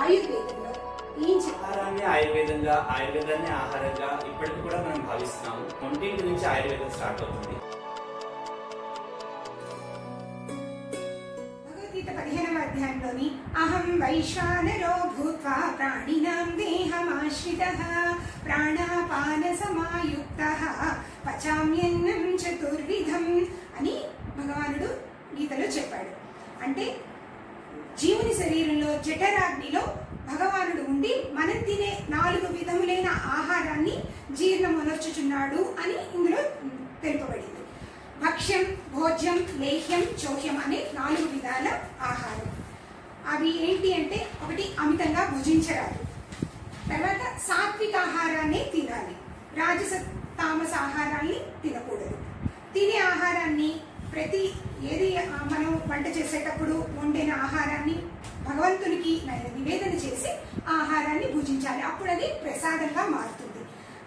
ఆయుర్వేదంలో ఆహారాన్ని ఆయుర్వేదాన్ని ఆహారంగా ఇప్పటికి కూడా మనం భావిస్తున్నాము. ఒంటింటి నుంచి ఆయుర్వేదం స్టార్ట్ అవుతుంది. భగవద్గీత 15వ అధ్యాయంలోని అహం వైశ్వానరో భూత్వా ప్రాణినాం దేహమాశ్రితః ప్రాణాపాన సమాయుక్తః పచామ్యన్నం చతుర్విధం అని భగవానుడు గీతలో చెప్పాడు. అంటే జీవుని శరీరంలో జఠరాగ్నిలో భగవానుడు ఉండి మనం తినే 4 విధములైన ఆహారాన్ని జీర్ణమనర్చుచున్నాడు అని ఇందులో తెలుపబడింది. భక్ష్యం, భోజ్యం, లేహ్యం, చోహ్యం అనే 4 విధాల ఆహారం. అవి ఏంటి అంటే, ఒకటి అమితంగా భుజించరాదు, తర్వాత సాత్విక ఆహారాన్ని తినాలి, రాజస తామస ఆహారాన్ని తినకూడదు. తినే ఆహారాన్ని ఏది మనం వంట చేసేటప్పుడు వండిన ఆహారాన్ని భగవంతునికి నివేదన చేసి ఆహారాన్ని భుజించాలి. అప్పుడు అది ప్రసాదంగా మారుతుంది.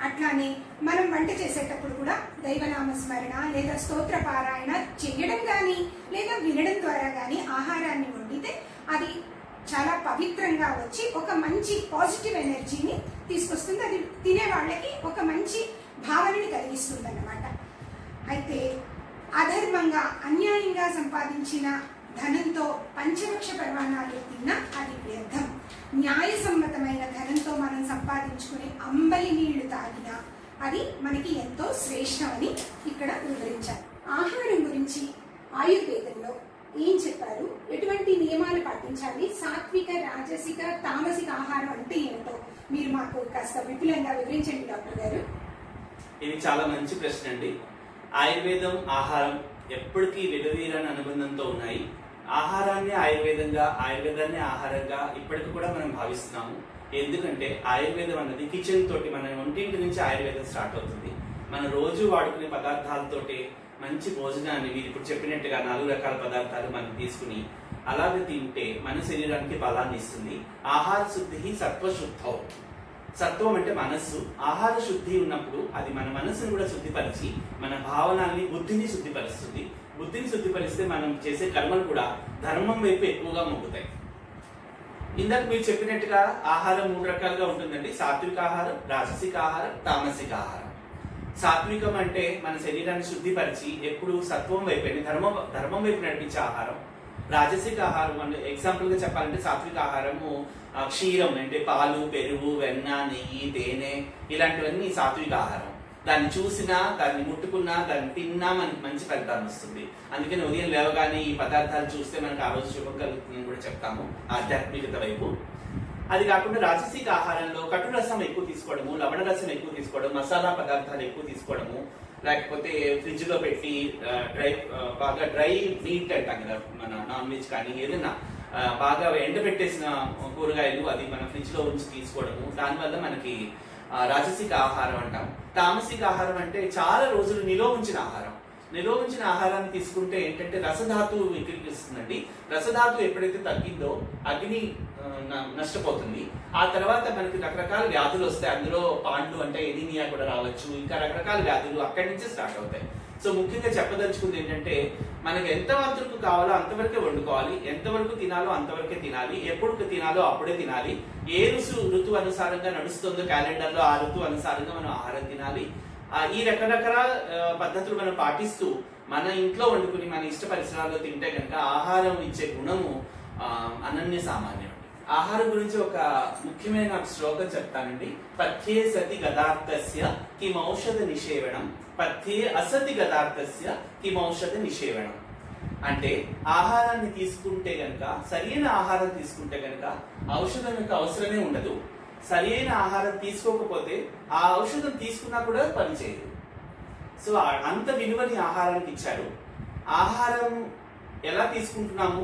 అట్లానే మనం వంట చేసేటప్పుడు కూడా దైవనామ స్మరణ లేదా స్తోత్ర పారాయణ చేయడం కానీ లేదా వినడం ద్వారా కానీ ఆహారాన్ని వండితే అది చాలా పవిత్రంగా వచ్చి ఒక మంచి పాజిటివ్ ఎనర్జీని తీసుకొస్తుంది. అది తినే వాళ్ళకి ఒక మంచి భావనని కలిగిస్తుంది అన్నమాట. అయితే అధర్మంగా అన్యాయంగా సంపాదించిన ధనంతో పంచవక్ష పరమాణాలు తిన్నా అది వ్యర్థం. న్యాయసమ్మతమైన ధనంతో మనం సంపాదించుకునే అంబలి నీళ్లు తాగినా అది మనకి ఎంతో శ్రేష్టమని ఇక్కడ వివరించారు. ఆహారం గురించి ఆయుర్వేదంలో ఏం చెప్పారు, ఎటువంటి నియమాలు పాటించాలి, సాత్విక, రాజసిక, తామసిక ఆహారం అంటే ఏమిటో మీరు మాకు కాస్త విపులంగా వివరించండి డాక్టర్ గారు. ఇది చాలా మంచి ప్రశ్న అండి. ఆయుర్వేదం, ఆహారం ఎప్పటికీ విడదీరని అనుబంధంతో ఉన్నాయి. ఆయుర్వేదాన్ని ఆహారంగా ఇప్పటికి కూడా మనం భావిస్తున్నాము. ఎందుకంటే ఆయుర్వేదం అన్నది కిచెన్ తోటి, మన ఒంటింటి నుంచి ఆయుర్వేదం స్టార్ట్ అవుతుంది. మన రోజు వాడుకునే పదార్థాలతోటి మంచి భోజనాన్ని, మీరు ఇప్పుడు చెప్పినట్టుగా 4 రకాల పదార్థాలు మనం తీసుకుని అలాగే తింటే మన శరీరానికి బలాన్ని ఇస్తుంది. ఆహార శుద్ధి సత్వశుద్ధం. సత్వం అంటే మనస్సు. ఆహార శుద్ధి ఉన్నప్పుడు అది మన మనస్సును కూడా శుద్ధిపరిచి మన భావనాన్ని, బుద్ధిని శుద్ధిపరుస్తుంది. బుద్ధిని శుద్ధిపరిస్తే మనం చేసే కర్మలు కూడా ధర్మం వైపు ఎక్కువగా మొగ్గుతాయి. ఇందాక మీరు చెప్పినట్టుగా ఆహారం 3 రకాలుగా ఉంటుందండి. సాత్విక ఆహారం, రాజసిక ఆహారం, తామసిక ఆహారం. సాత్వికం అంటే మన శరీరాన్ని శుద్ధిపరిచి ఎప్పుడు సత్వం వైపు, ధర్మం వైపు నడిపించే ఆహారం. రాజసిక ఆహారం అంటే ఎగ్జాంపుల్ గా చెప్పాలంటే సాత్విక ఆహారము క్షీరం అంటే పాలు, పెరుగు, వెన్న, నెయ్యి, తేనె ఇలాంటివన్నీ సాత్విక ఆహారం. దాన్ని చూసినా, దాన్ని ముట్టుకున్నా, దాన్ని తిన్నా మనకి మంచి ఫలితాన్ని వస్తుంది. అందుకని ఉదయం లేవగానే ఈ పదార్థాలు చూస్తే మనకు ఆ రోజు శుభం కలుగుతుందని కూడా చెప్తాము ఆధ్యాత్మికత వైపు. అది కాకుండా రాజసిక ఆహారంలో కటు రసం ఎక్కువ తీసుకోవడము, లవణ రసం ఎక్కువ తీసుకోవడం, మసాలా పదార్థాలు ఎక్కువ తీసుకోవడము, లేకపోతే ఫ్రిడ్జ్ లో పెట్టి బాగా డ్రై మీట్ అంటాం కదా, మన నాన్ వెజ్ కానీ ఏదైనా బాగా ఎండబెట్టేసిన కూరగాయలు అది మన ఫ్రిడ్జ్ లో ఉంచి తీసుకోవడము, దానివల్ల మనకి రాజసిక ఆహారం అంటాం. తామసిక ఆహారం అంటే చాలా రోజులు నిల్వ ఉంచిన ఆహారం. నిల్వ ఉంచిన ఆహారాన్ని తీసుకుంటే ఏంటంటే రసధాతువు వికరిస్తుందండి. రసధాతువు ఎప్పుడైతే తగ్గిందో అగ్ని నష్టపోతుంది. ఆ తర్వాత మనకి రకరకాల వ్యాధులు వస్తాయి. అందులో పాండు అంటే ఎనీమియా కూడా రావచ్చు, ఇంకా రకరకాల వ్యాధులు అక్కడి నుంచే స్టార్ట్ అవుతాయి. సో ముఖ్యంగా చెప్పదలుచుకుంది ఏంటంటే మనకి ఎంతవరకు కావాలో అంతవరకే వండుకోవాలి, ఎంతవరకు తినాలో అంతవరకే తినాలి, ఎప్పుడు తినాలో అప్పుడే తినాలి. ఏ ఋతువు అనుసారంగా నడుస్తుందో క్యాలెండర్ లో ఆ ఋతువు అనుసారంగా మనం ఆహారం తినాలి. ఈ రకరకాల పద్ధతులు మనం పాటిస్తూ మన ఇంట్లో వండుకుని మన ఇష్ట పరిసరాల్లో తింటే కనుక ఆహారం ఇచ్చే గుణము అనన్య సామాన్యం. ఆహారం గురించి ఒక ముఖ్యమైన శ్లోకం చెప్తానండి. పథ్యే సతి గదార్థస్య కిమౌషధ నిషేవణం, పథ్యే అసతి గదార్థస్య కిమౌషధ నిషేవణం. అంటే ఆహారాన్ని తీసుకుంటే గనక, సరైన ఆహారం తీసుకుంటే గనక ఔషధం యొక్క అవసరమే ఉండదు. సరైన ఆహారం తీసుకోకపోతే ఆ ఔషధం తీసుకున్నా కూడా పనిచేయదు. సో అంత విలువని ఆహారానికి ఇచ్చారు. ఆహారం ఎలా తీసుకుంటున్నాము,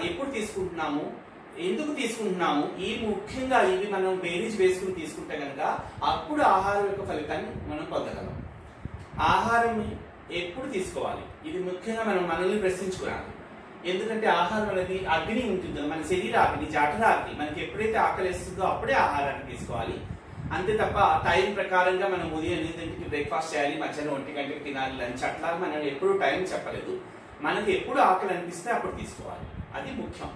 ఎప్పుడు తీసుకుంటున్నాము, ఎందుకు తీసుకుంటున్నాము, ఈ ముఖ్యంగా ఇవి మనం బేరీజ్ వేసుకుని తీసుకుంటే కనుక అప్పుడు ఆహారం యొక్క ఫలితాన్ని మనం పొందగలం. ఆహారం ఎప్పుడు తీసుకోవాలి, ఇది ముఖ్యంగా మనం మనల్ని ప్రశ్నించుకోవాలి. ఎందుకంటే ఆహారం అనేది అగ్ని ఉంటుంది, మన శరీర అగ్ని, జఠర అగ్ని. మనకి ఎప్పుడైతే ఆకలిస్తుందో అప్పుడే ఆహారాన్ని తీసుకోవాలి. అంతే తప్ప టైం ప్రకారంగా మనం ఉదయం 8 బ్రేక్ఫాస్ట్ చేయాలి, మధ్యాహ్నం 1 గంటకి తినాలి లంచ్, అట్లా మనం ఎప్పుడు టైం చెప్పలేదు. మనకి ఎప్పుడు ఆకలి అనిపిస్తే అప్పుడు తీసుకోవాలి, అది ముఖ్యం.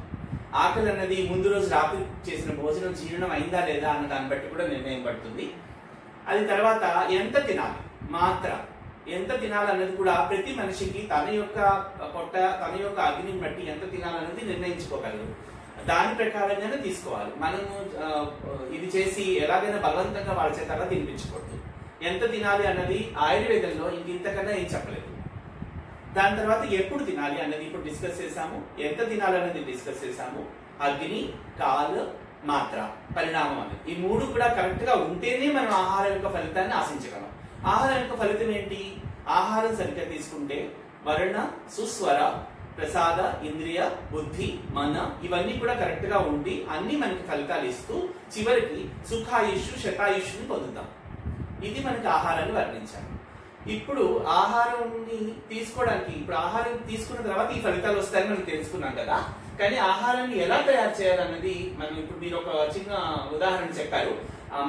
ఆకలి అన్నది ముందు రోజు రాత్రి చేసిన భోజనం జీర్ణం అయిందా లేదా అన్న దాన్ని బట్టి కూడా నిర్ణయం పడుతుంది. అది తర్వాత ఎంత తినాలి, మాత్ర ఎంత తినాలన్నది కూడా ప్రతి మనిషికి తన యొక్క పొట్ట, తన యొక్క అగ్నిని బట్టి ఎంత తినాలన్నది నిర్ణయించుకోగలరు. దాని ప్రకారంగానే తీసుకోవాలి. మనము ఇది చేసి ఎలాగైనా బలవంతంగా వాళ్ళ చేత అలా తినిపించకూడదు. ఎంత తినాలి అన్నది ఆయుర్వేదంలో ఇంతకన్నా ఏం చెప్పలేదు. దాని తర్వాత ఎప్పుడు తినాలి అన్నది ఇప్పుడు డిస్కస్ చేసాము. ఎంత తినాలి అన్నది డిస్కస్ చేసాము. అగ్ని, కాల, మాత్ర, పరిణామం అనేది ఈ మూడు కూడా కరెక్ట్ గా ఉంటేనే మనం ఆహారం యొక్క ఫలితాన్ని ఆశించగలం. ఆహారం యొక్క ఫలితం ఏంటి? ఆహారం సరిగ్గా తీసుకుంటే వర్ణ, సుస్వర, ప్రసాద, ఇంద్రియ, బుద్ధి, మన ఇవన్నీ కూడా కరెక్ట్ గా ఉండి అన్ని మనకి ఫలితాలు ఇస్తూ చివరికి సుఖాయుష్, శతాయుష్ని పొందుతాం. ఇది మనకి ఆహారాన్ని వర్ణించాలి. ఇప్పుడు ఆహారాన్ని తీసుకోవడానికి, ఇప్పుడు ఆహారం తీసుకున్న తర్వాత ఈ ఫలితాలు వస్తాయని మనం తెలుసుకున్నాం కదా. కానీ ఆహారాన్ని ఎలా తయారు చేయాలన్నది మనం ఇప్పుడు మీరు ఒక చిన్న ఉదాహరణ చెప్పారు.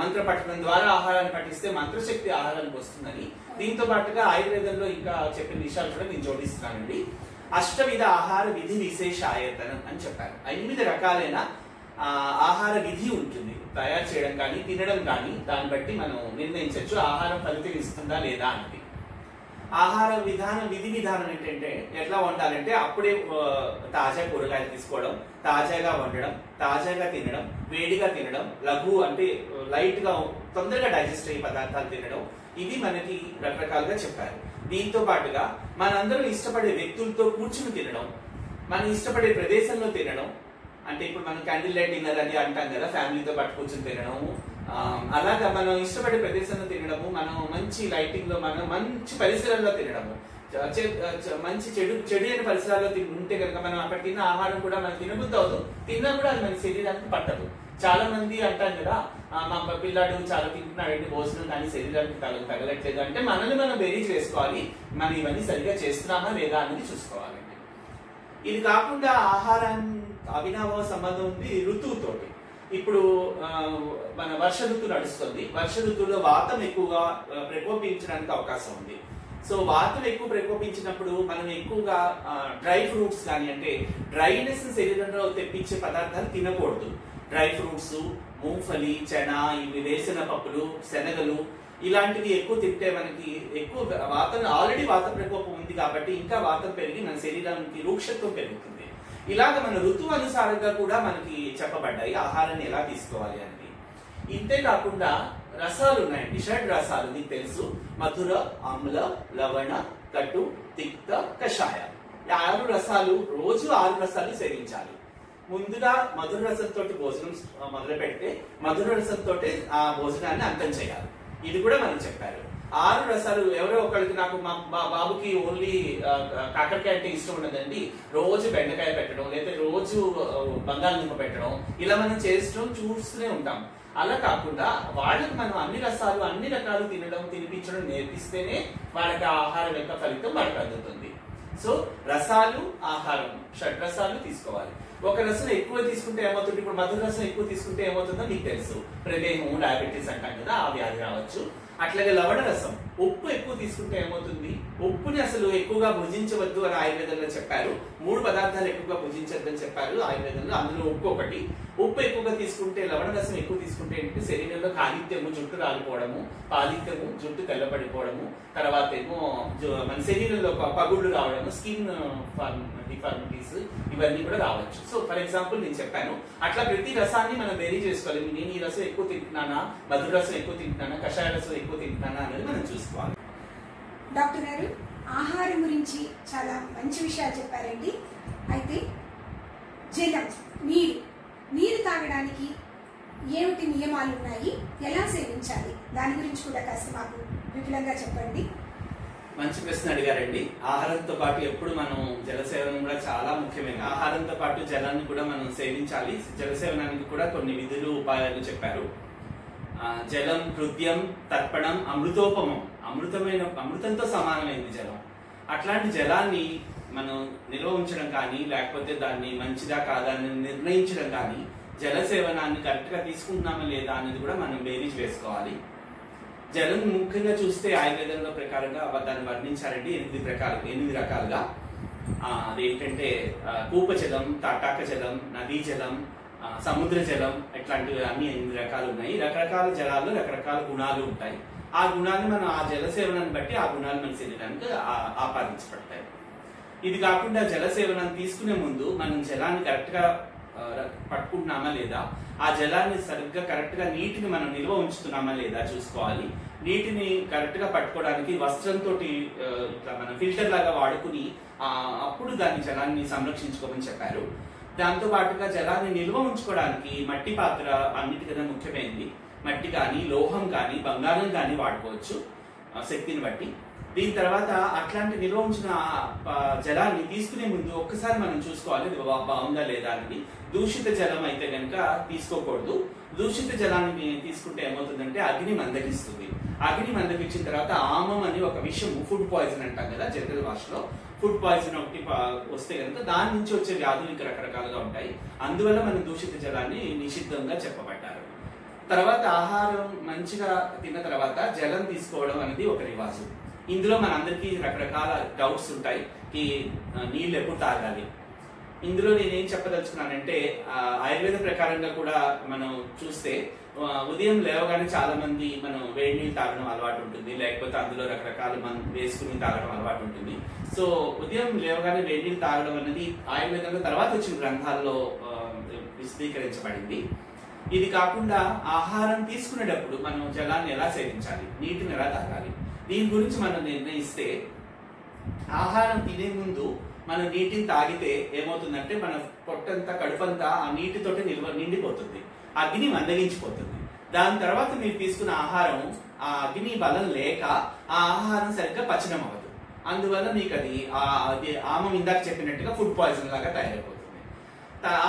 మంత్ర పఠనం ద్వారా ఆహారాన్ని పఠిస్తే మంత్రశక్తి ఆహారానికి వస్తుందని. దీంతో పాటుగా ఆయుర్వేదంలో ఇంకా చెప్పిన విషయాలు కూడా నేను జోడిస్తున్నానండి. అష్టవిధ ఆహార విధి విశేష ఆయతనం అని చెప్పారు. 8 రకాలైన ఆహార విధి ఉంటుంది. తయారు చేయడం కానీ తినడం కానీ దాన్ని బట్టి మనం నిర్ణయించవచ్చు ఆహారం ఫలితం ఇస్తుందా లేదా అన్నది. ఆహార విధానం, విధి విధానం ఏంటంటే ఎట్లా వండాలంటే అప్పుడే తాజా కూరగాయలు తీసుకోవడం, తాజాగా వండడం, తాజాగా తినడం, వేడిగా తినడం, లఘు అంటే లైట్ గా తొందరగా డైజెస్ట్ అయ్యే పదార్థాలు తినడం, ఇవి మనకి రకరకాలుగా చెప్పారు. దీంతో పాటుగా మనందరం ఇష్టపడే వ్యక్తులతో కూర్చుని తినడం, మనం ఇష్టపడే ప్రదేశంలో తినడం, అంటే ఇప్పుడు మనం క్యాండిల్ లైట్ డిన్నర్ అని అంటాం కదా, ఫ్యామిలీతో పాటు కూర్చొని తినడము, అలాగా మనం ఇష్టపడే ప్రదేశంలో తినడము, మనం మంచి లైటింగ్ లో, మనం మంచి పరిసరాల్లో తినడము, మంచి చెడు అయిన పరిసరాల్లో ఉంటే కనుక మనం అక్కడ తిన్న ఆహారం కూడా మనకు తినబుద్ధి అవుతుంది, తిన్నా కూడా అది మన శరీరానికి పట్టదు. చాలా మంది అంటాం కదా, మా పిల్లాడు చాలా తింటున్నాడు భోజనం కానీ శరీరానికి తగలట్లేదు అంటే మనల్ని మనం బేరీజ్ వేసుకోవాలి. మనం ఇవన్నీ సరిగ్గా చేస్తున్నామా లేదా అనేది చూసుకోవాలండి. ఇది కాకుండా ఆహారాన్ని అవినాభావ సంబంధం ఉంది ఋతువుతోటి. ఇప్పుడు మన వర్ష ఋతువు నడుస్తుంది. వర్ష ఋతువులో వాతం ఎక్కువగా ప్రకోపించడానికి అవకాశం ఉంది. సో వాతం ఎక్కువ ప్రకోపించినప్పుడు మనం ఎక్కువగా డ్రై ఫ్రూట్స్ కానీ, అంటే డ్రైనెస్ శరీరంలో తెప్పించే పదార్థాలు తినకూడదు. డ్రై ఫ్రూట్స్, మూంగఫలి, చెనా, ఇవి వేసిన పప్పులు, శనగలు ఇలాంటివి ఎక్కువ తింటే మనకి ఎక్కువ వాతం, ఆల్రెడీ వాత ప్రకోపం ఉంది కాబట్టి ఇంకా వాతం పెరిగి మన శరీరానికి రూక్షత్వం పెరుగుతుంది. ఇలాగ మన ఋతువు అనుసారంగా కూడా మనకి చెప్పబడ్డాయి ఆహారాన్ని ఎలా తీసుకోవాలి అనేది. ఇంతే కాకుండా రసాలు ఉన్నాయండి, షడ్ రసాలు. మీకు తెలుసు, మధుర, ఆమ్ల, లవణ, కటు, తిక్త, కషాయ. 6 రసాలు, రోజు 6 రసాలు సేవించాలి. ముందుగా మధుర రసంతో భోజనం మొదలు పెడితే మధుర రసంతో ఆ భోజనాన్ని అంతం చేయాలి. ఇది కూడా మనం చెప్పారు. 6 రసాలు. ఎవరో ఒకరికి, నాకు మా బాబుకి ఓన్లీ కాకరకాయ అంటే ఇష్టం ఉండదండి, రోజు బెండకాయ పెట్టడం, లేదా రోజు బంగాళదుంప పెట్టడం, ఇలా మనం చేస్తూ చూస్తూనే ఉంటాం. అలా కాకుండా వాళ్ళకి మనం అన్ని రసాలు, అన్ని రకాలు తినిపించడం నేర్పిస్తేనే వాళ్ళకి ఆహారం యొక్క ఫలితం వాళ్ళకి అందుతుంది. సో రసాలు, ఆహారం, షడ్రసాలు తీసుకోవాలి. ఒక రసం ఎక్కువ తీసుకుంటే ఏమవుతుంది, ఇప్పుడు మధుర రసం ఎక్కువ తీసుకుంటే ఏమవుతుందో మీకు తెలుసు, ప్రమేహం, డయాబెటీస్ అంటాం కదా, ఆ వ్యాధి రావచ్చు. అట్లాగే లవణ రసం, ఉప్పు ఎక్కువ తీసుకుంటే ఏమవుతుంది, ఉప్పుని అసలు ఎక్కువగా భుజించవద్దు అని ఆయుర్వేదంలో చెప్పారు. 3 పదార్థాలు ఎక్కువగా భుజించద్దని చెప్పారు ఆయుర్వేదంలో, అందులో ఉప్పు ఒకటి. ఉప్పు ఎక్కువగా తీసుకుంటే, లవణ రసం ఎక్కువ తీసుకుంటే ఏంటంటే శరీరంలో కాలిత్యము, జుట్టు రాలిపోవడము, పాలిత్యము, జుట్టు తెల్లబడిపోవడము, తర్వాత ఏమో మన శరీరంలో పగుళ్ళు రావడము, స్కిన్ డిఫార్మిటీస్ ఇవన్నీ కూడా రావచ్చు. సో ఫర్ ఎగ్జాంపుల్ నేను చెప్పాను, అట్లా ప్రతి రసాన్ని మనం వేరీ చేసుకోవాలి. నేను ఈ రసం ఎక్కువ తింటున్నానా, మధుర రసం ఎక్కువ తింటున్నానా, కషాయ రసం ఎక్కువ తింటున్నానా అనేది మనం చూసుకోవాలి. డాక్టర్ గారు, ఆహారం గురించి చాలా మంచి విషయాలు చెప్పారండి. అయితే జలం, నీరు తాగడానికి ఏమిటి నియమాలు ఉన్నాయి, ఎలా సేవించాలి, దాని గురించి కూడా కాస్త మాకు విపులంగా చెప్పండి. మంచి ప్రశ్న అడిగారండి. ఆహారంతో పాటు ఎప్పుడు మనం జలసేవనం కూడా చాలా ముఖ్యమైన. ఆహారంతో పాటు జలాన్ని కూడా మనం సేవించాలి. జలసేవనానికి కూడా కొన్ని విధులు, ఉపాయాలు చెప్పారు. జలం హృదయం, తర్పణం, అమృతోపమం. అమృతంతో సమానమైంది జలం. అట్లాంటి జలాన్ని మనం నిల్వ ఉంచడం కానీ, లేకపోతే దాన్ని మంచిదా కాదా అని నిర్ణయించడం కానీ, జలసేవనాన్ని కరెక్ట్ గా తీసుకుంటున్నామా లేదా అనేది కూడా మనం బేరీజ్ వేసుకోవాలి. జలం ముఖ్యంగా చూస్తే ఆయుర్వేదంలో ప్రకారంగా దాన్ని వర్ణించారండి 8 రకాలుగా. అదేంటంటే కూప జలం, తటాక జలం, నదీ జలం, సముద్ర జలం, ఇట్లాంటివి అన్ని 8 రకాలు ఉన్నాయి. రకరకాల జలాల్లో రకరకాల గుణాలు ఉంటాయి. ఆ గుణాలు మనం ఆ జల సేవనాన్ని బట్టి ఆ గుణాలు మన శరీరానికి ఆపాదించబడతాయి. ఇది కాకుండా జల సేవనాన్ని తీసుకునే ముందు మనం జలాన్ని కరెక్ట్ గా పట్టుకుంటున్నామా లేదా, ఆ జలాన్ని సరిగ్గా కరెక్ట్ గా నీటిని మనం నిల్వ ఉంచుతున్నామా లేదా చూసుకోవాలి. నీటిని కరెక్ట్ గా పట్టుకోవడానికి వస్త్రంతో ఇట్లా మనం ఫిల్టర్ లాగా వాడుకుని అప్పుడు దాన్ని జలాన్ని సంరక్షించుకోమని చెప్పారు. దాంతో పాటుగా జలాన్ని నిల్వ ఉంచుకోవడానికి మట్టి పాత్ర అన్నిటికన్నా ముఖ్యమైనది. మట్టి కానీ, లోహం కానీ, బంగారం కానీ వాడుకోవచ్చు శక్తిని బట్టి. దీని తర్వాత అట్లాంటి నిల్వ ఉంచిన జలాన్ని తీసుకునే ముందు ఒక్కసారి మనం చూసుకోవాలి ఇది బాగుందా లేదా అనేది. దూషిత జలం అయితే కనుక తీసుకోకూడదు. దూషిత జలాన్ని తీసుకుంటే ఏమవుతుందంటే అగ్ని మందగిస్తుంది. అగ్ని మందగించిన తర్వాత ఆమం అని ఒక విషయం, ఫుడ్ పాయిజన్ అంటాం కదా జనరల్ భాషలో. ఫుడ్ పాయిజన్ ఒకటి వస్తే కనుక దాని నుంచి వచ్చే వ్యాధులు ఇంకా రకరకాలుగా ఉంటాయి. అందువల్ల మనం దూషిత జలాన్ని నిషిద్ధంగా చెప్పబడ్డారు. తర్వాత ఆహారం మంచిగా తిన్న తర్వాత జలం తీసుకోవడం అనేది ఒక రివాజు. ఇందులో మనందరికీ రకరకాల డౌట్స్ ఉంటాయి. నీళ్ళు ఎప్పుడు తాగాలి? ఇందులో నేనేం చెప్పదలుచుకున్నానంటే ఆయుర్వేద ప్రకారంగా కూడా మనం చూస్తే ఉదయం లేవగానే చాలా మంది మనం వేడి నీళ్ళు తాగడం అలవాటు ఉంటుంది, లేకపోతే అందులో రకరకాల వేసుకుని తాగడం అలవాటు ఉంటుంది. సో ఉదయం లేవగానే వేడి నీళ్ళు తాగడం అనేది ఆయుర్వేదంలో తర్వాత వచ్చిన గ్రంథాల్లో విశదీకరించబడింది. ఇది కాకుండా ఆహారం తీసుకునేటప్పుడు మనం జలాన్ని ఎలా సేవించాలి, నీటిని ఎలా తాగాలి, దీని గురించి మనం నిర్ణయిస్తే ఆహారం తినే ముందు మనం నీటిని తాగితే ఏమవుతుందంటే మన పొట్టంతా కడుపంతా ఆ నీటితోటి నిండిపోతుంది, అగ్ని మందగించిపోతుంది. దాని తర్వాత మీరు తీసుకున్న ఆహారం ఆ అగ్ని బలం లేక ఆ ఆహారం సరిగ్గా పచనం అవ్వదు. అందువల్ల మీకు అది ఆమె ఇందాక చెప్పినట్టుగా ఫుడ్ పాయిజన్ లాగా తయారైపోతుంది.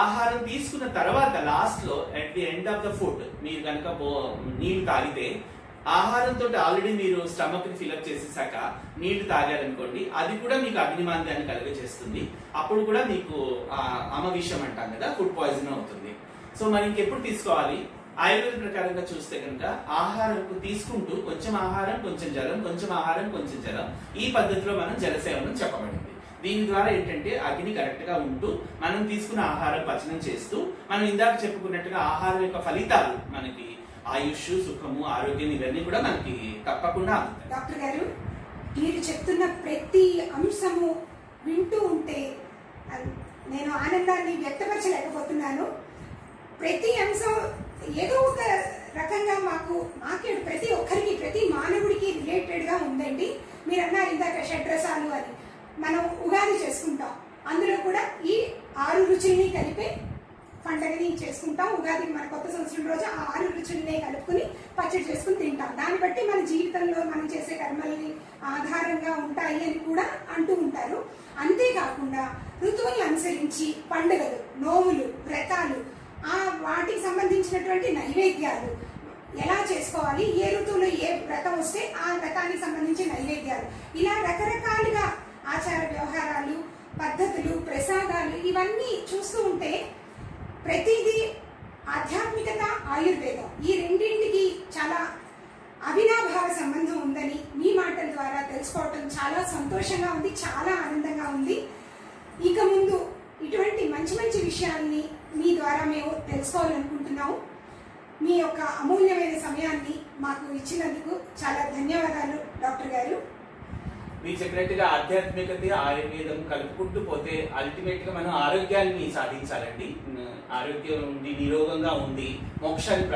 ఆహారం తీసుకున్న తర్వాత లాస్ట్ లో at the end of the food మీరు కనుక నీళ్లు తాగితే, ఆహారంతో ఆల్రెడీ మీరు స్టమక్ ని ఫిల్అప్ చేసేసాక నీళ్లు తాగారనుకోండి, అది కూడా మీకు అగ్నిమాంద్యాన్ని కలుగజేస్తుంది. అప్పుడు కూడా మీకు ఆమ విషయం అంటాం కదా, ఫుడ్ పాయిజన్ అవుతుంది. సో మరి ఇంకెప్పుడు తీసుకోవాలి? ఆయుర్వేద ప్రకారంగా చూస్తే కనుక ఆహారం తీసుకుంటూ కొంచెం ఆహారం కొంచెం జలం, కొంచెం ఆహారం కొంచెం జలం, ఈ పద్ధతిలో మనం జలసేవనం చెప్పబడింది. దీని ద్వారా ఏంటంటే అగ్ని కరెక్ట్ గా ఉంటూ మనం తీసుకున్న ఆహారం పచనం చేస్తూ మనం ఇందాక చెప్పుకున్నట్టుగా ఆహారం యొక్క ఫలితాలు మనకి ఆయుష్, సుఖము, ఆరోగ్యం ఇవన్నీ కూడా మనకి తప్పకుండా అందుతాయి. డాక్టర్ గారు, మీరు చెప్తున్న ప్రతి అంశము వింటూ ఉంటే నేను ఆనందాన్ని వ్యక్తపరచలేకపోతున్నాను. ప్రతి అంశం ఏదో ఒక రకంగా మాకే ప్రతి ఒక్కరికి, ప్రతి మానవుడికి రిలేటెడ్ గా ఉందండి. మీరు అన్నారు ఇందాక షడ్రసాలు అని. మనం ఉగాది చేసుకుంటాం, అందులో కూడా ఈ 6 రుచుల్ని కలిపి పండగని చేసుకుంటాం. ఉగాది మన కొత్త సంవత్సరం రోజు ఆ 6 రుచుల్ని కలుపుకుని పచ్చడి చేసుకుని తింటాం. దాన్ని బట్టి మన జీవితంలో మనం చేసే కర్మల్ని ఆధారంగా ఉంటాయి అని కూడా అంటూ ఉంటారు. అంతేకాకుండా ఋతువులను అనుసరించి పండుగలు, నోములు, వ్రతాలు, వాటికి సంబంధించినటువంటి నైవేద్యాలు ఎలా చేసుకోవాలి, ఏ ఋతువులో ఏ వ్రతం వస్తే ఆ వ్రతానికి సంబంధించిన నైవేద్యాలు, ఇలా రకరకాలుగా ఆచార వ్యవహారాలు, పద్ధతులు, ప్రసాదాలు ఇవన్నీ చూస్తూ ఉంటే ప్రతిదీ ఆధ్యాత్మికత, ఆయుర్వేదం ఈ రెండింటికి చాలా అవినాభావ సంబంధం ఉందని మీ మాటల ద్వారా తెలుసుకోవటం చాలా సంతోషంగా ఉంది, చాలా ఆనందంగా ఉంది. ఇక ముందు ఇటువంటి మంచి మంచి విషయాల్ని మీ ద్వారా మేము తెలుసుకోవాలనుకుంటున్నాము. మీ యొక్క అమూల్యమైన సమయాన్ని మాకు ఇచ్చినందుకు చాలా ధన్యవాదాలు డాక్టర్ గారు. మీరు చెప్పినట్టుగా ఆధ్యాత్మికత, ఆయుర్వేదం కలుపుకుంటూ పోతే అల్టిమేట్ గా మనం ఆరోగ్యాన్ని సాధించాలండి. ఆరోగ్యం ఉంది, నిరోగంగా ఉంది, మోక్షాన్ని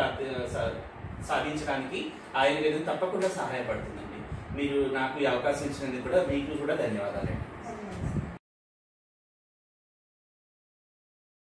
సాధించడానికి ఆయుర్వేదం తప్పకుండా సహాయపడుతుందండి. మీరు నాకు ఈ అవకాశం ఇచ్చినందుకు కూడా మీకు కూడా ధన్యవాదాలండి.